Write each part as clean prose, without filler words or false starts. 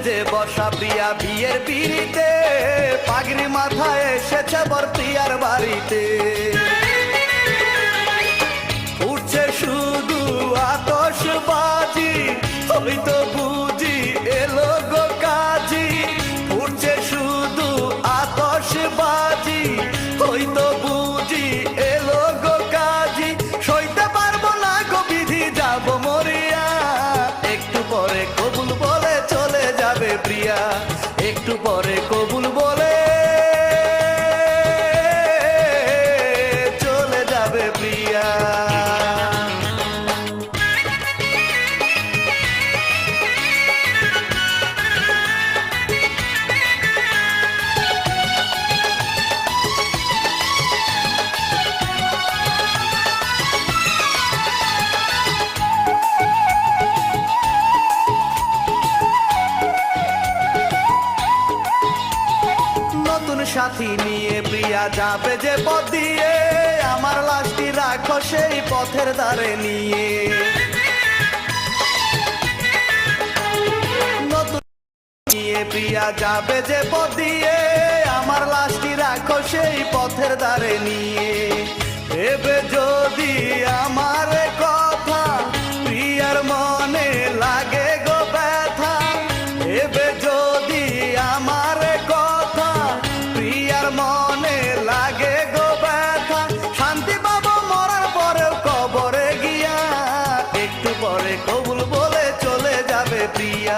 সেজে বসা প্রিয়া বিয়ের পিড়িতে, পাগড়ি মাথায় এসেছে বর প্রিয়ার বাড়িতে। উঠছে শুধু আতশবাজি, ওই তো বুঝি এলো গো কাজী। উঠছে শুধু আতশবাজি, ওই তো বুঝি এলো গো কাজী। সইতে পারবো না গো বিধি, যাব মরিয়া। একটু পরে কবুল বলে চলে যাবে প্রিয়া, একটু পরে কবুল বলে চলে যাবে প্রিয়া। সাথী নিয়ে প্রিয়া যাবে যে পথ দিয়ে, আমার লাশটি রাখো সেই পথের ধারে নিয়ে। নতুন নিয়ে প্রিয়া যাবে যে পথ দিয়ে, আমার লাশটি রাখো সেই পথের ধারে নিয়ে। ভেবে যদি আমার কথা প্রিয়ার মনে লাগে গো ব্যথা, ভেবে যদি আমার কথা প্রিয়ার মনে লাগে গো ব্যথা, শান্তি পাবো মরার পরেও কবরে গিয়া। একটু পরে কবুল বলে চলে যাবে প্রিয়া,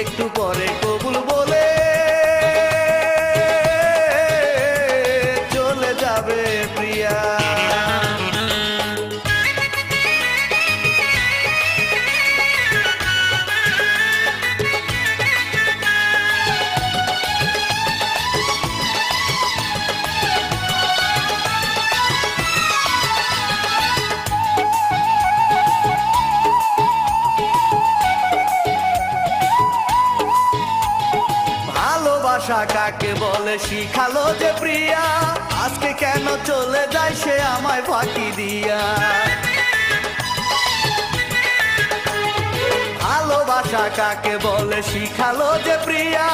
একটু পরে কবুল বলে চলে যাবে প্রিয়া। ভালোবাসা কাকে বলে শিখালো যে প্রিয়া, আজকে কেন চলে যায় সে আমায় ফাঁকি দিয়া। ভালোবাসা কাকে বলে শিখালো যে প্রিয়া,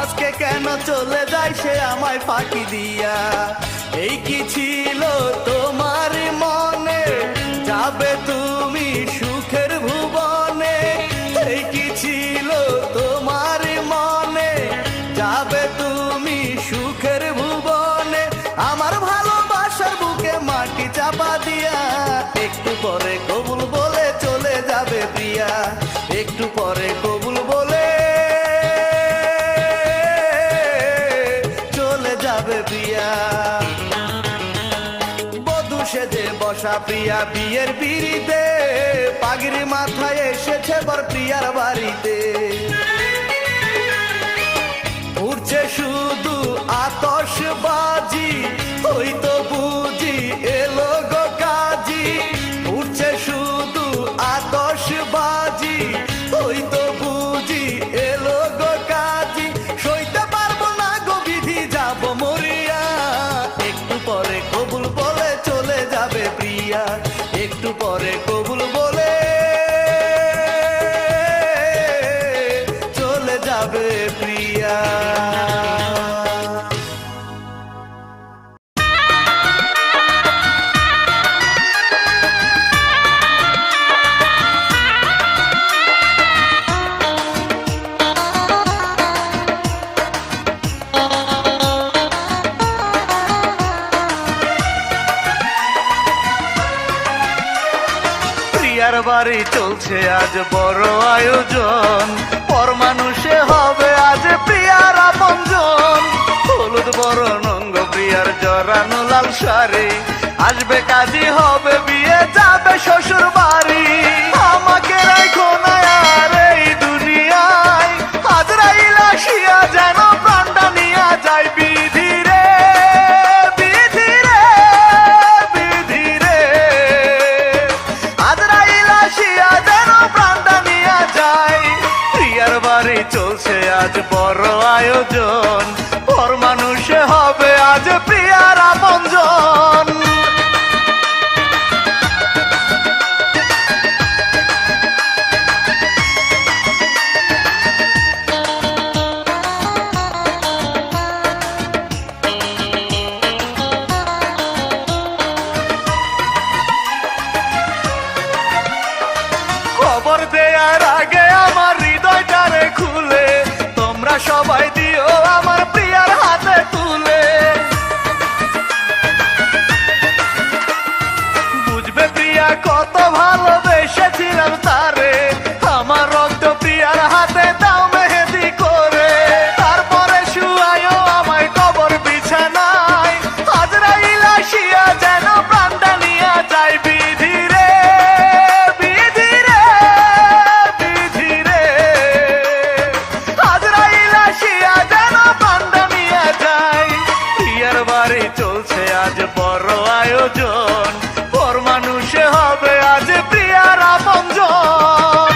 আজকে কেন চলে যায় সে আমায় ফাঁকি দিয়া। এই কি ছিল তোমার মনে, যাবে তুমি সুখের ভুবনে। এই কি ছিল তোমার মনে, যাবে তুমি সুখের ভুবনে। আমার ভালোবাসার বুকে মাটি চাপা দিয়া, একটু পরে কবুল বলে চলে যাবে প্রিয়া, একটু পরে কবুল বলে চলে যাবে প্রিয়া। বধূ সেজে বসা প্রিয়া বিয়ের পিড়িতে, পাগড়ি মাথায় এসেছে বর প্রিয়ার বাড়িতে। উঠছে শুধু আতশবাজি, ওই তো বুঝি এলো গো কাজী। উঠছে শুধু আতশবাজি, ওই তো বুঝি এলো গো কাজী। সইতে পারবো না গো বিধি, যাব মরিয়া। একটু পরে কবুল বলে চলে যাবে প্রিয়া, একটু পরে কবুল বলে চলে যাবে প্রিয়া। প্রিয়ার বাড়ি চলছে আজ বড় আয়োজন, পর মানুষে হবে আজ প্রিয়ার আপনজন। হলুদ বরণ অঙ্গ প্রিয়ার জড়ানো লাল শাড়ি, আসবে কাজী হবে বিয়ে যাবে শ্বশুর বাড়ি। আমাকে রাখো না আর এই দুনিয়ায়, আজরাইল আসিয়া যেন প্রাণটা নিয়া যায়। বিধি রে বিধি রে বিধি রে, আজরাইল আসিয়া যেন প্রাণটা নিয়া যায়। প্রিয়ার বাড়ি চলছে আজ বড় আয়োজন, পর মানুষে হবে আজ প্রিয়ার আপনজন। নেয়ার আগে আমার হৃদয়টারে খুলে তোমরা সবাই দিও আমার প্রিয়ার হাতে তুলে। বুঝবে প্রিয়া কত ভালোবেসেছিলাম তারে, আমার রক্ত প্রিয়ার হাতে দাও মেহেদি করে। তারপরে শুয়ায়ও আমায় কবর বিছানায়, আজরাইল আসিয়া যেন প্রাণটা নিয়া যায়। বিধি রে বিধি রে বিধি রে, আজরাইল আসিয়া যেন প্রাণটা নিয়া যায়। প্রিয়ার বাড়ি চলছে আজ বড় আয়োজন, পর মানুষে হবে আজ প্রিয়ার আপনজন।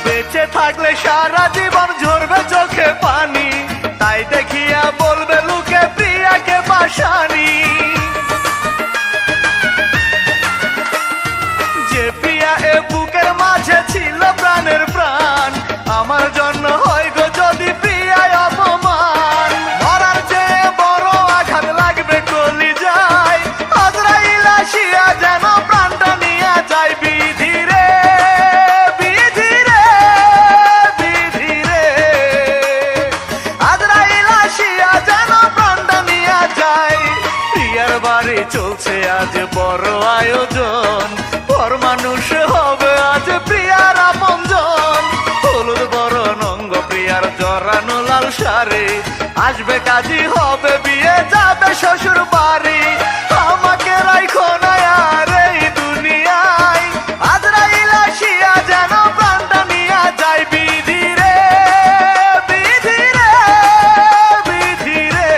বেঁচে থাকলে সারা জীবন ঝরবে চোখে পানি, তাই দেখিয়া বলবে লোকে প্রিয়াকে পাশানি। যে প্রিয়া এ বুকের মাঝে ছিল প্রাণের প্রাণ, আমার জন্য হয় গো যদি প্রিয়ায় অপমান। মরার চেয়ে বড় আঘাত লাগবে কলিজায়, আজরাইল আসিয়া যেন প্রাণটা নিয়া যায়। বিধি রে বিধি রে বিধি রে, আজরাইল আসিয়া যেন প্রাণটা নিয়া যায়। প্রিয়ার বাড়ি চলছে আজ বড় আয়োজন, পর মানুষ হবে আজ প্রিয়ার আপনজন। হলুদ বরণ অঙ্গ প্রিয়ার জড়ানো লাল শাড়ি, আসবে কাজী হবে বিয়ে যাবে শ্বশুর বাড়ি। আমাকে রাইখো না আর এই দুনিয়ায়, আজরাইল আসিয়া যেন প্রাণটা নিয়া যায়। বিধি রে বিধি রে বিধি রে,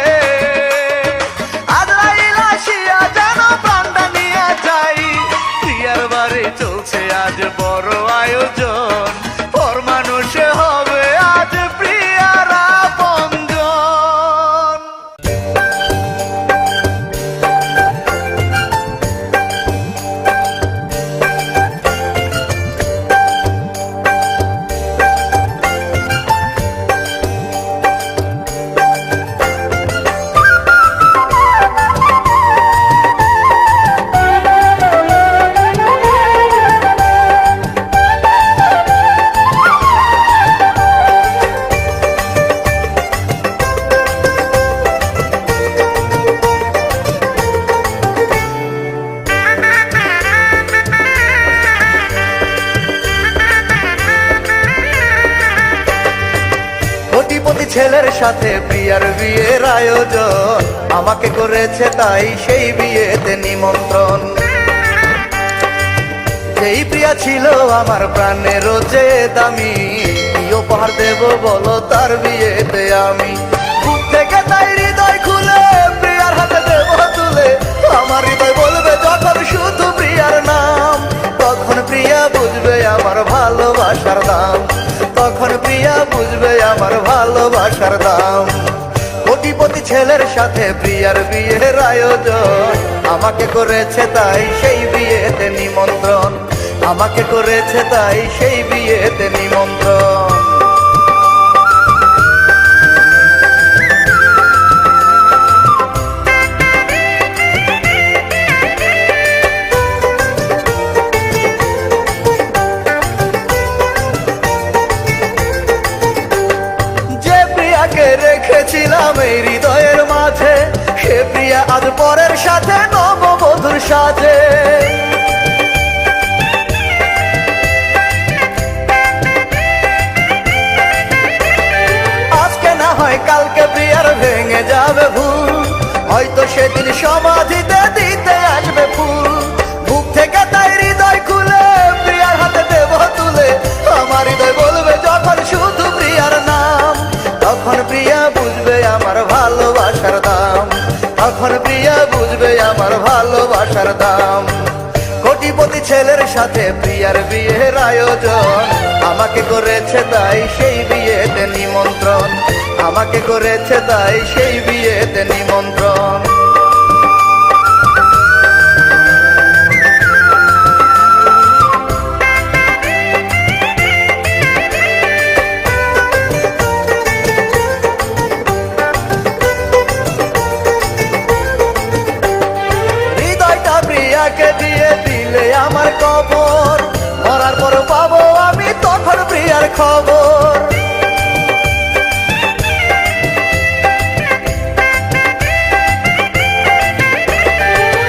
আজরাইল আসিয়া যেন প্রাণটা নিয়া যায়। প্রিয়ার বাড়ি চলছে আজ বড় আয়োজন, পর মানুষে হবে আজ প্রিয়ার আপনজন। কোটিপতি ছেলের সাথে প্রিয়ার বিয়ের আয়োজন, আমাকে করেছে তাই সেই বিয়েতে নিমন্ত্রণ। যেই প্রিয়া ছিল আমার প্রাণের যে দামি, কি উপহার দেব বলো তার বিয়েতে আমি। বুক থেকে তাই হৃদয় খুলে প্রিয়ার হাতে দেব তুলে, আমার হৃদয় বলবে যখন শুধু প্রিয়ার নাম। তখন প্রিয়া বুঝবে আমার ভালোবাসার দাম, তখন প্রিয়া বুঝবে আমার ভালোবাসার দাম। কোটিপতি ছেলের সাথে প্রিয়ার বিয়ের আয়োজন, আমাকে করেছে তাই সেই বিয়েতে নিমন্ত্রণ, আমাকে করেছে তাই সেই বিয়েতে নিমন্ত্রণ। রেখেছিলাম এই হৃদয়ের মাঝে, সে প্রিয়া আজ পরের সাথে নববধূর সাজে। আজকে না হয় কালকে প্রিয়ার ভেঙে যাবে ভুল, হয়তো সেদিন সমাধিতে দিতে আসবে ফুল। বুক থেকে তাই হৃদয় খুলে প্রিয়ার হাতে দেব তুলে, আমার হৃদয় বলবে যখন শুধু প্রিয়ার নাম। তখন প্রিয়া বুঝবে আমার ভালোবাসার দাম, তখন প্রিয়া বুঝবে আমার ভালোবাসার দাম। কোটিপতি ছেলের সাথে প্রিয়ার বিয়ের আয়োজন, আমাকে করেছে তাই সেই বিয়েতে নিমন্ত্রণ, আমাকে করেছে তাই সেই বিয়েতে নিমন্ত্রণ। প্রিয়াকে দিয়ে দিলে আমার কবর, মরার পর পাবো আমি তখন প্রিয়ার খবর।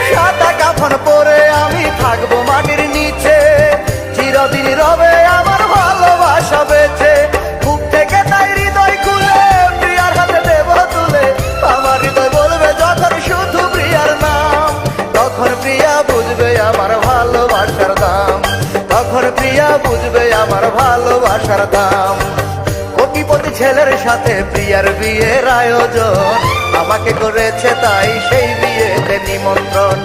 সাদা কাফন পরে আমি থাকবো মাটির নিচে, চিরদিন রবে আমার ভালোবাসা বেঁচে। বুক থেকে তাই হৃদয় খুলে প্রিয়ার হাতে দেব তুলে, আমার হৃদয় বলবে যখন শুধু প্রিয়ার নাম, তখন প্রিয়া বুঝবে আমার ভালোবাসার দাম, তখন প্রিয়া বুঝবে আমার ভালোবাসার দাম। কোটিপতি ছেলের সাথে প্রিয়ার বিয়ের আয়োজন, আমাকে করেছে তাই সেই বিয়েতে নিমন্ত্রণ।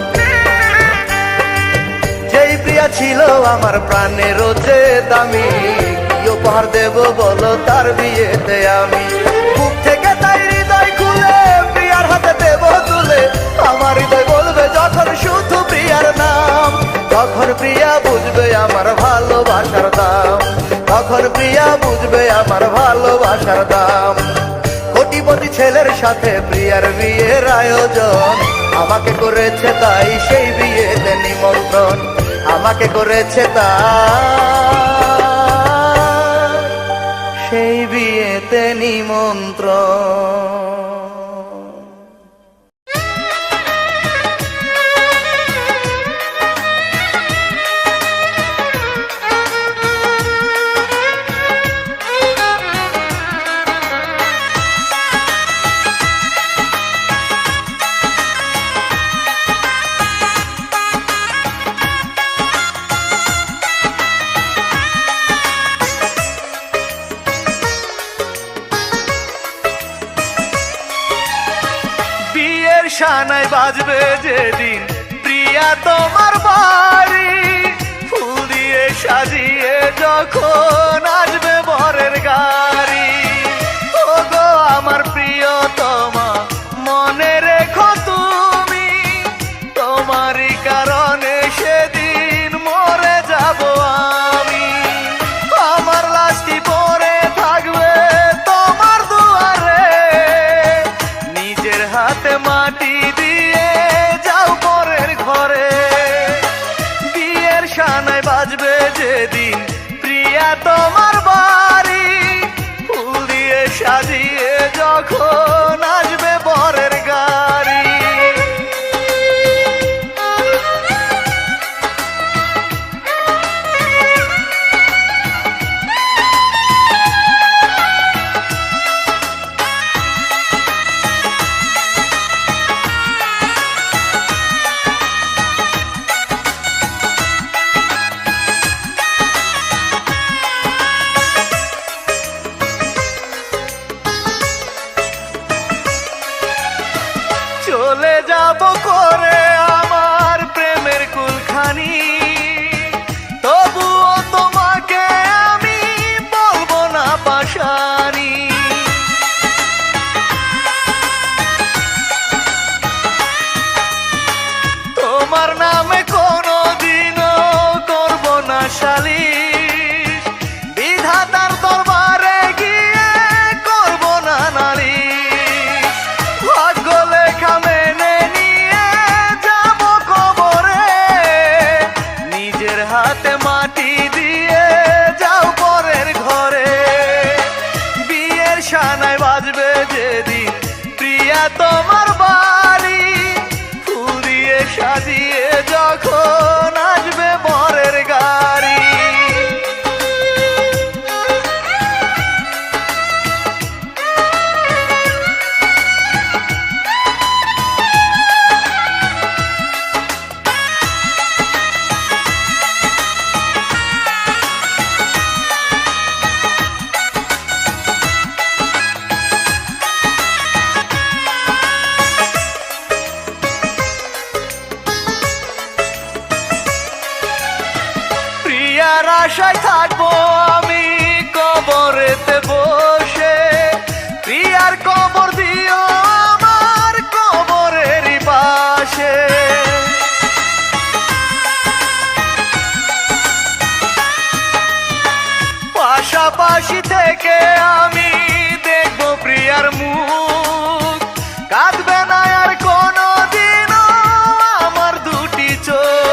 যেই প্রিয়া ছিল আমার প্রাণের যে দামি, কি উপহার দেব বলো তার বিয়েতে আমি। বুক থেকে তাই হৃদয় খুলে প্রিয়ার হাতে দেব তুলে, আমার হৃদয় বলবে যখন শুধু প্রিয়ার নাম, তখন প্রিয়া বুঝবে আমার ভালোবাসার দাম, তখন প্রিয়া বুঝবে আমার ভালোবাসার দাম। কোটিপতি ছেলের সাথে প্রিয়ার বিয়ের আয়োজন, আমাকে করেছে তাই সেই বিয়েতে নিমন্ত্রণ, আমাকে করেছে তাই সেই বিয়েতে নিমন্ত্রণ। শানায় বাজবে যেদিন প্রিয়া তোমার বাড়ি, ফুল দিয়ে সাজিয়ে যখন আসবে বরের গাড়ি। ও গো আমার প্রিয়তমা মনে রেখো তুমি, তোমারই কারণে সেদিন মরে যাব আমি। আমার লাশটি পড়ে থাকবে তোমার দুয়ারে, নিজের হাতে মাটি দিয়ে যাও পরের ঘরে। বিয়ের শানায় বাজবে যেদিন প্রিয়া তোমার বাড়ি, ফুল দিয়ে সাজিয়ে যখন আসবে বরের গাড়ি। চলে যাব করে আমার প্রেমের কুলখানি, তবুও তোমাকে আমি বলবো না পাশানি। তোমার নামে কোনোদিনও করব না সালিশ, বিধাতার দরবারে গিয়ে করব না নালিশ। ভাগ্য লেখা মেনে নিয়ে যাব কবরে, নিজের হাতে মাটি দিয়ে যাও পরের ঘরে। বিয়ের শানায় বাজবে যেদিন প্রিয়া তোমার বাড়ি, ফুল দিয়ে সাজিয়ে যখন আসবে বরের গাড়ি। প্রিয়ার আশায় থাকবো আমি কবরেতে বসে, প্রিয়ার কবর দিও আমার কবরেরই পাশে। পাশাপাশি থেকে আমি দেখবো প্রিয়ার মুখ, কাঁদবে না আর কোনোদিনও আমার দুটি চোখ।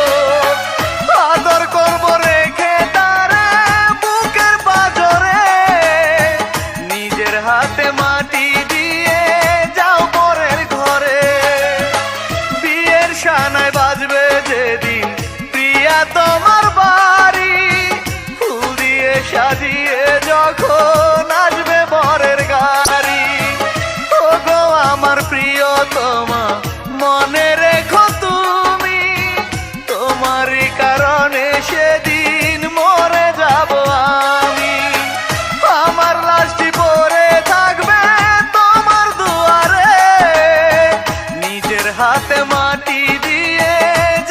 হাতে মাটি দিয়ে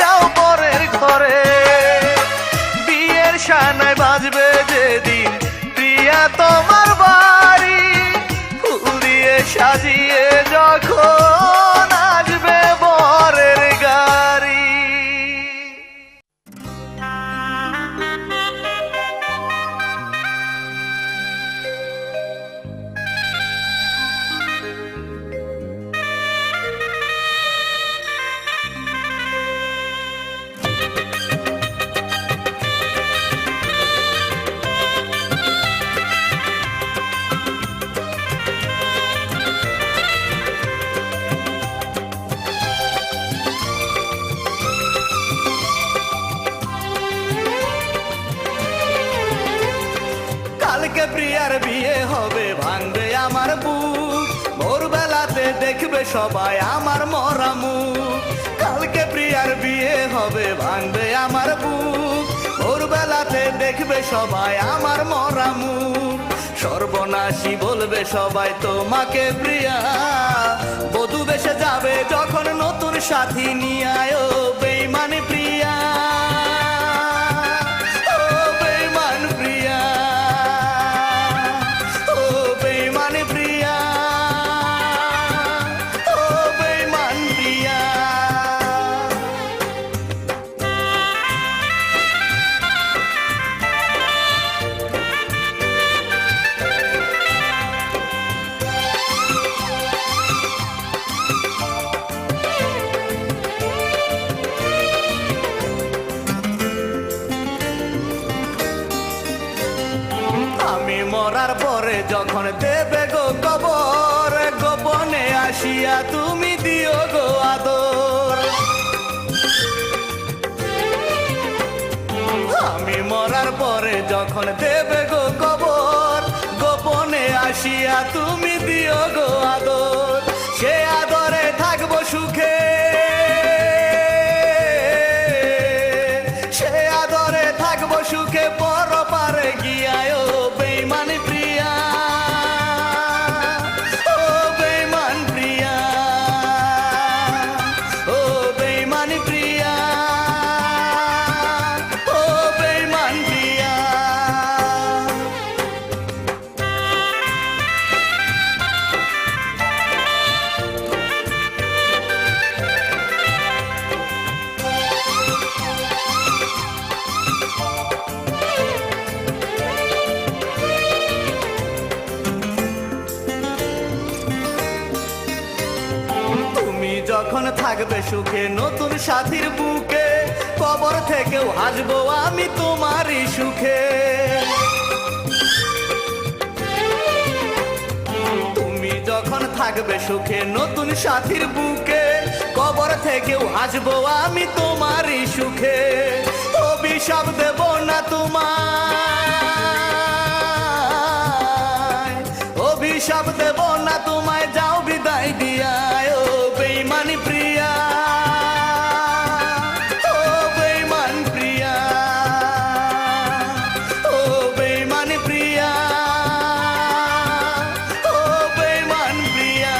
যাও পরের ঘরে, বিয়ের শানায় বাজবে যেদিন প্রিয়া তোমার বাড়ি, ফুল দিয়ে সাজিয়ে যখন আসবে বরের গাড়ি। কালকে প্রিয়ার বিয়ে হবে, ভাঙবে আমার বুক, ভোরবেলাতে দেখবে সবাই আমার মরা মুখ। কালকে প্রিয়ার বিয়ে হবে, ভাঙবে আমার বুক, ভোরবেলাতে দেখবে সবাই আমার মরা মুখ। সর্বনাশী বলবে সবাই তোমাকে প্রিয়া, বধূ বেশে যাবে যখন নতুন সাথী নিয়ে আয় বেইমানি প্রিয়া। মরার পরে যখন দেবে গো কবর, গোপনে আসিয়া তুমি দিও গো আদর। আমি মরার পরে যখন দেবে গো কবর, গোপনে আসিয়া তুমি দিও গো আদর। সে আদরে থাকবো সুখে, সে আদরে থাকবো সুখে, পরপারে গিয়ায় বেইমানি প্রিয়া, ও বেইমান প্রিয়া, ও বেইমানি প্রিয়া, ও বেইমান প্রিয়া। যখন থাকবে সুখে নতুন সাথীর বুকে, কবর থেকেও হাসবো আমি তোমারই সুখে। তুমি যখন থাকবে সুখে নতুন সাথীর বুকে, কবর থেকেও হাসবো আমি তোমারই সুখে। অভিশাপ দেব না তোমায়, অভিশাপ দেব না তোমায়, যাও বিদায় দিয়া বেইমানি প্রিয়া, ও বেইমান প্রিয়া, ও বেইমানি প্রিয়া, ও বেইমান প্রিয়া।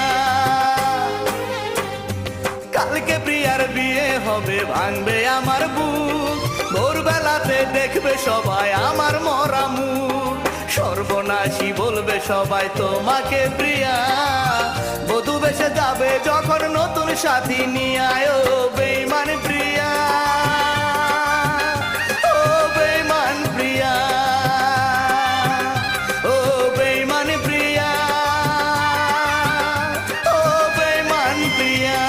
কালকে প্রিয়ার বিয়ে হবে, ভাঙবে আমার বুক, ভোরবেলাতে দেখবে সবাই আমার মরা মুখ। সর্বনাশী বলবে সবাই তোমাকে প্রিয়া, বধূ বেশে যাবে যখন নতুন সাথী নিয়ে আয় বেইমান প্রিয়া, ও বেইমান প্রিয়া, ও বেইমান প্রিয়া, ও বেইমান প্রিয়া।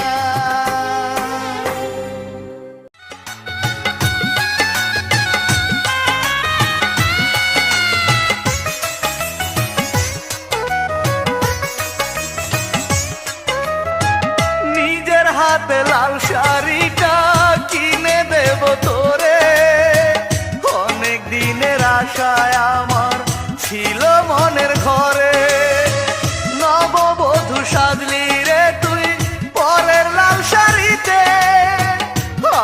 হাতে লাল শাড়িটা কিনে দেব তোরে, অনেক দিনের আশায় আমার ছিল মনের ঘরে। নববধূ সাজলি রে তুই পরের লাল শাড়িতে,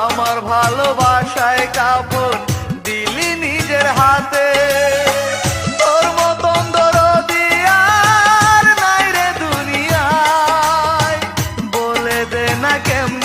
আমার ভালোবাসায় কাপড় দিলি নিজের হাতে। তোর মতন দরদি আর নাই রে দুনিয়ায়, বলে দে না কেমন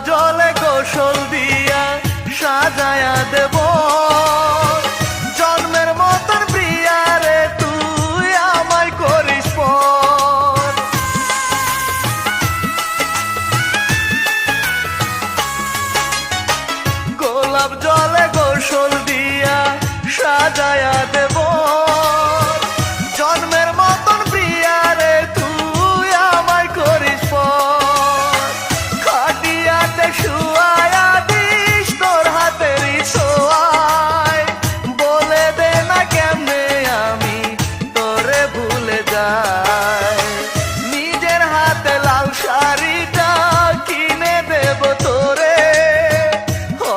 জলে গোসল দিয়া সাজায়া দেব জন্মের মতন প্রিয়া রে তুই আমায় করিস পর গোলাপ জলে গোসল দিয়া সাজায়া দেব জন্মের মতন প্রিয়া রে তুই আমায় করিস পর খাটিয়াতে শুয়ায়া দিস তোর হাতেরই ছোঁয়ায় বলে দে না কেমনে আমি তোরে ভুলে যাই নিজের হাতে লাল শাড়িটা কিনে দেব তোরে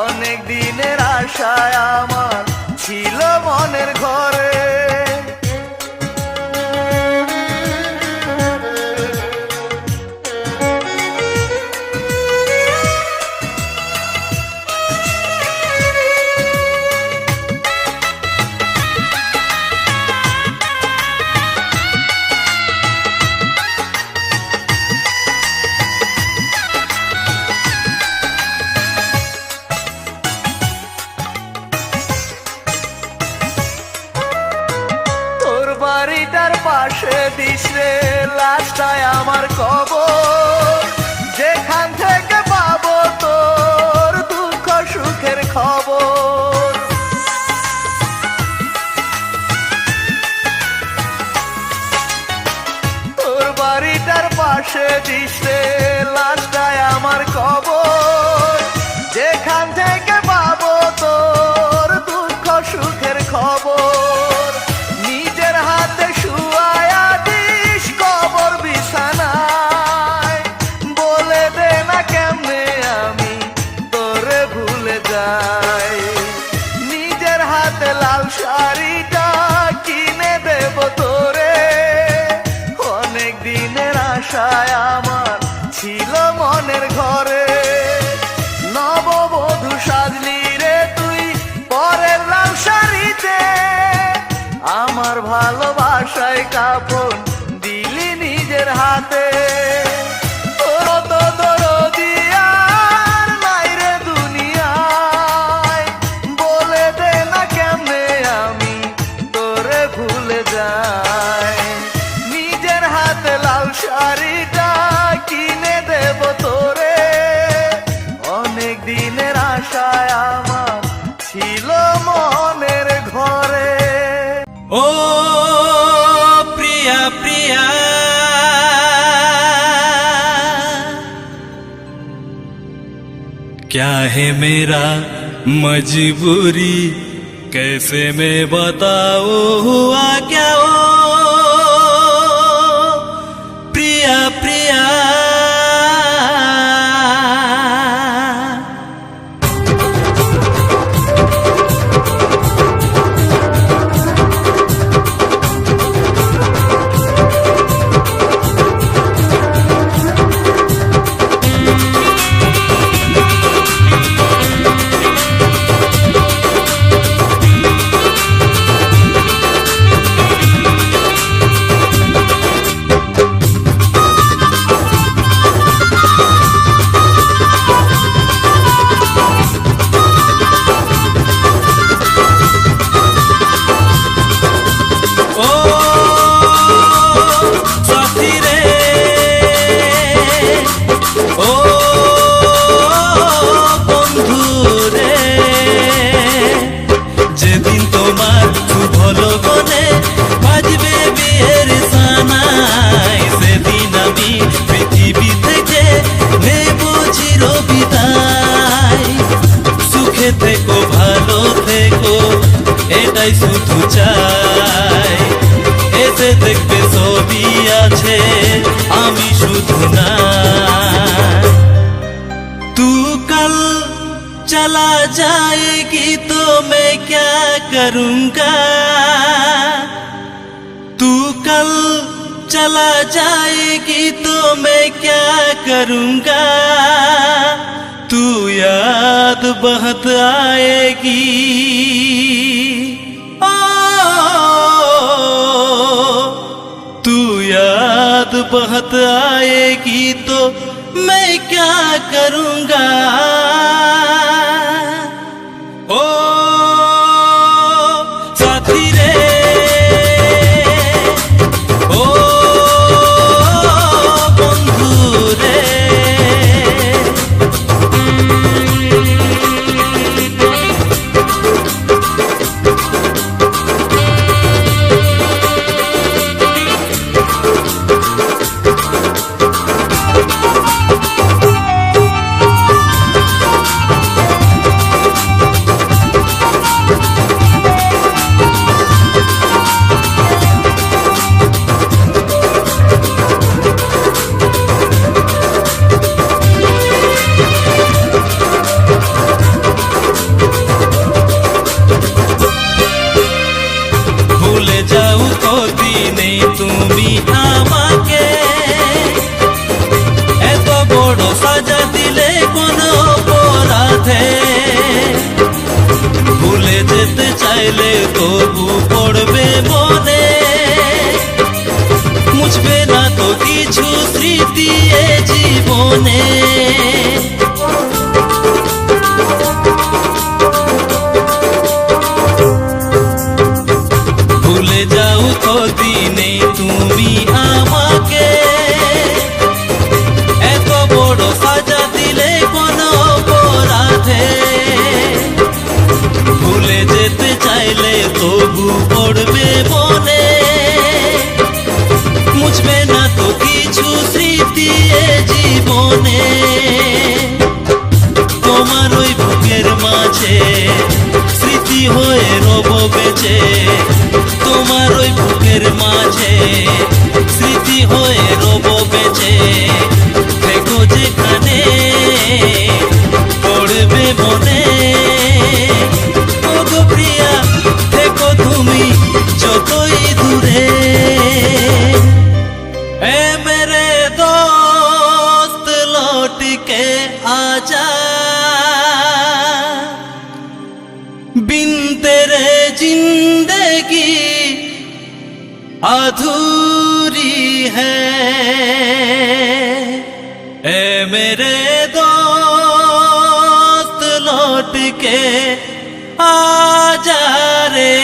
অনেক দিনের আশায় আমার ছিল মনের ঘরে বাড়িটার পাশে দিস রে লাশটায় আমার কবর যেখান থেকে পাবো তোর দুঃখ সুখের খবর তোর বাড়িটার পাশে দিস রে লাশটায় আমার কবর যেখান থেকে পাবো তোর দুঃখ সুখের খবর নিজের হাতে শুয়ায়া দিস কবর বিছানায় বলে দে না কেমনে আমি তোরে ভুলে যাই নিজের হাতে লাল শাড়িটা কিনে দেব তোরে অনেক দিনের আশায় আমার ছিল মনের ঘরে নববধূ সাজলি রে তুই পরের লাল শাড়িতে আমার ভালোবাসায় কাপড় দিলি নিজের হাতে তোর তো দরদি আর নাই রে দুনিয়ায় বলে দে না কেমনে আমি তোরে ভুলে যাই নিজের হাতে লাল শাড়িটা কিনে দেব তোরে অনেক দিনের আশায় আমার ছিল মনের ঘরে ओ प्रिया प्रिया क्या है मेरा मजबूरी कैसे मैं बताऊं हुआ क्या ओ प्रिया प्रिया এটাই শুধু চাই এতে দেখবে ছবি আছে আমি শুধু না तू कल चला जाएगी तो मैं क्या करूँगा तू कल चला जाएगी तो मैं क्या करूँगा तू याद बहुत आएगी तू याद बहुत आएगी तो मैं क्या करूंगा। ओ साथी रे, ओ बंधु रे, ভুলে যাও কদিনে তুমি আমাকে, এত বড় সাজা দিলে কোন অপরাধে। ভুলে যেতে চাইলে তবু পড়বে মনে, মুছবে না তো কিছু স্মৃতি এ জীবনে। ভুলে যাও কদিনে তুমি আমাকে, এত বড় সাজা দিলে কোন অপরাধে। ভুলে যেতে চাইলে তবু পড়বে মনে, মুছবে না তো কিছু স্মৃতি এ জীবনে। তোমার ওই বুকের মাঝে স্মৃতি হয়ে রব বেঁচে, তোমার ওই বুকের মাঝে স্মৃতি হয়ে রব বেঁচে। থেকো যেখানে পড়বে মনে, ও গো প্রিয়া থেকো তুমি যতই দূরে। এ মেরে দোস্ত লौट के आजा, बिन तेरे जिंदगी अधूरी है। ए मेरे दोस्त लौट के आजा रे।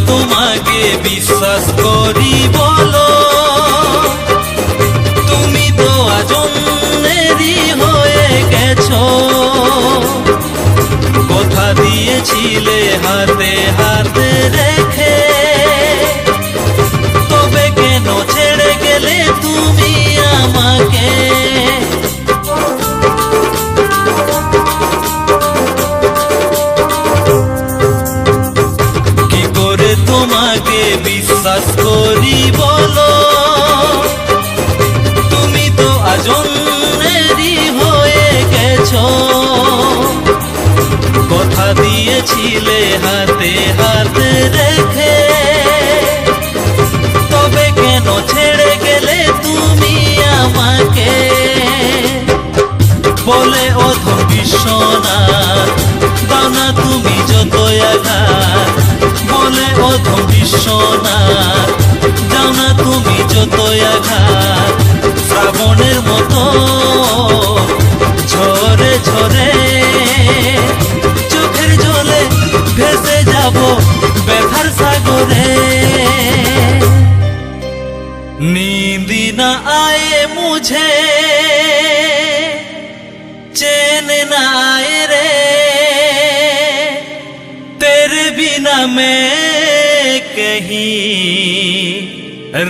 তোমাকে বিশ্বাস করি বলো, তুমি তো আজ অন্যেরই হয়ে গেছো। কথা দিয়েছিলে হাতে হাতে রেখে, তবে কেন ছেড়ে গেলে তুমি আমাকে। তোমাকে বিশ্বাস করি বলো, তুমি তো আজ অন্যেরই হয়ে গেছো। কথা দিয়েছিলে হাতে হাতে রেখে, তবে কেন ছেড়ে গেলে তুমি আমাকে। বলে অধম বিশ্বনাথ দাও না তুমি যতই আঘাত, বলে অধম বিশ্বনাথ দাও না তুমি যতই আঘাত। শ্রাবণের মতো ঝরে ঝরে চোখের জলে ভেসে যাব ব্যথার সাগরে। नींद न आए मुझे, चैन न आए रे, तेरे बिना मैं कहीं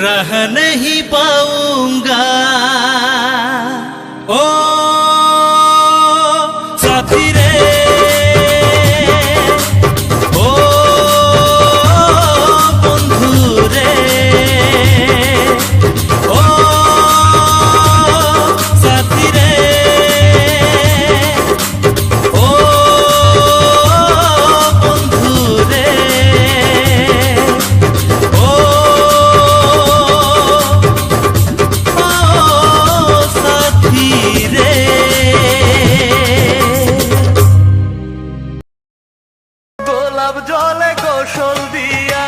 रह नहीं पाऊंगा। ओ साथी रे, ओ গোসল দিয়া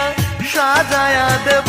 সাজায়া দেব